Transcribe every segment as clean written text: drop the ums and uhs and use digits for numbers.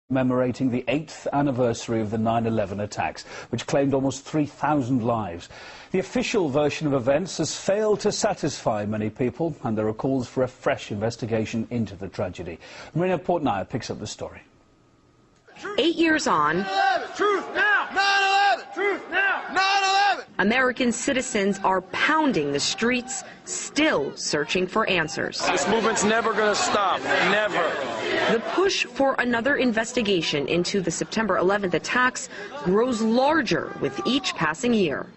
commemorating the 8th anniversary of the 9/11 attacks, which claimed almost 3,000 lives. The official version of events has failed to satisfy many people, and there are calls for a fresh investigation into the tragedy. Marina Portnaya picks up the story. 8 years on, 9/11, truth now! 9/11, truth now! 9/11! American citizens are pounding the streets, still searching for answers. This movement's never going to stop, never. The push for another investigation into the September 11th attacks grows larger with each passing year.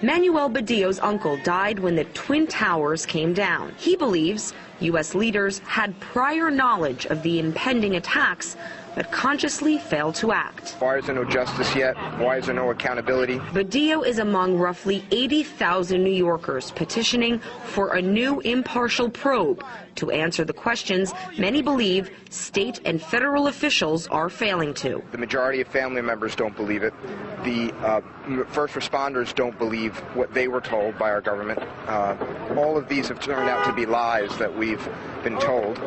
Manuel Badillo's uncle died when the Twin Towers came down. He believes U.S. leaders had prior knowledge of the impending attacks but consciously failed to act. Why is there no justice yet? Why is there no accountability? Badillo is among roughly 80,000 New Yorkers petitioning for a new impartial probe to answer the questions many believe state and federal officials are failing to. The majority of family members don't believe it. The first responders don't believe what they were told by our government. All of these have turned out to be lies that we've been told.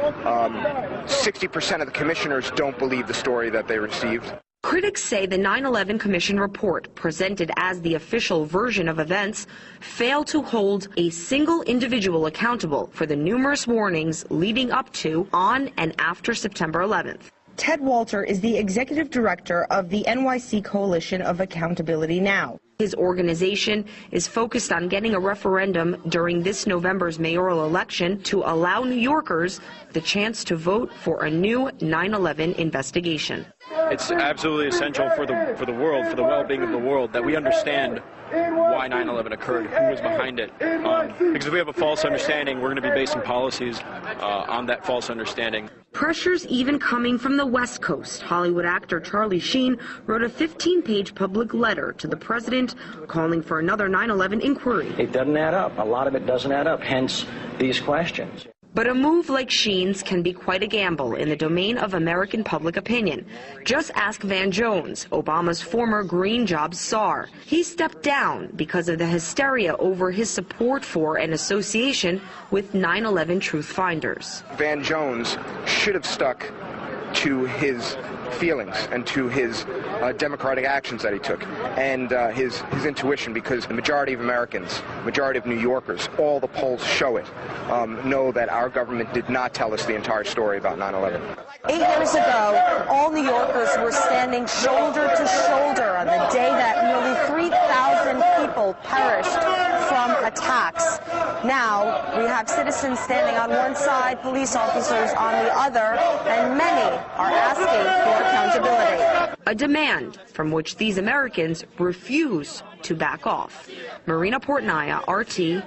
60% of the commissioners don't believe the story that they received. Critics say the 9/11 Commission report, presented as the official version of events, failed to hold a single individual accountable for the numerous warnings leading up to, on, and after September 11th. Ted Walter is the executive director of the NYC Coalition of Accountability Now. His organization is focused on getting a referendum during this November's mayoral election to allow New Yorkers the chance to vote for a new 9/11 investigation. It's absolutely essential for the world, for the well-being of the world, that we understand why 9/11 occurred, who was behind it. Because if we have a false understanding, we're going to be basing policies on that false understanding. Pressure's even coming from the West Coast. Hollywood actor Charlie Sheen wrote a 15-page public letter to the president calling for another 9/11 inquiry. It doesn't add up. A lot of it doesn't add up, hence these questions. But a move like Sheen's can be quite a gamble in the domain of American public opinion. Just ask Van Jones, Obama's former green jobs czar. He stepped down because of the hysteria over his support for an association with 9/11 truth finders. Van Jones should have stuck to his feelings and to his democratic actions that he took and his intuition, because the majority of Americans, majority of New Yorkers, all the polls show it, know that our government did not tell us the entire story about 9/11. 8 years ago, all New Yorkers were standing shoulder to shoulder on the day that nearly 3,000 people perished from attacks. Now, we have citizens standing on one side, police officers on the other, and many are asking for accountability. A demand from which these Americans refuse to back off. Marina Portnaya, RT.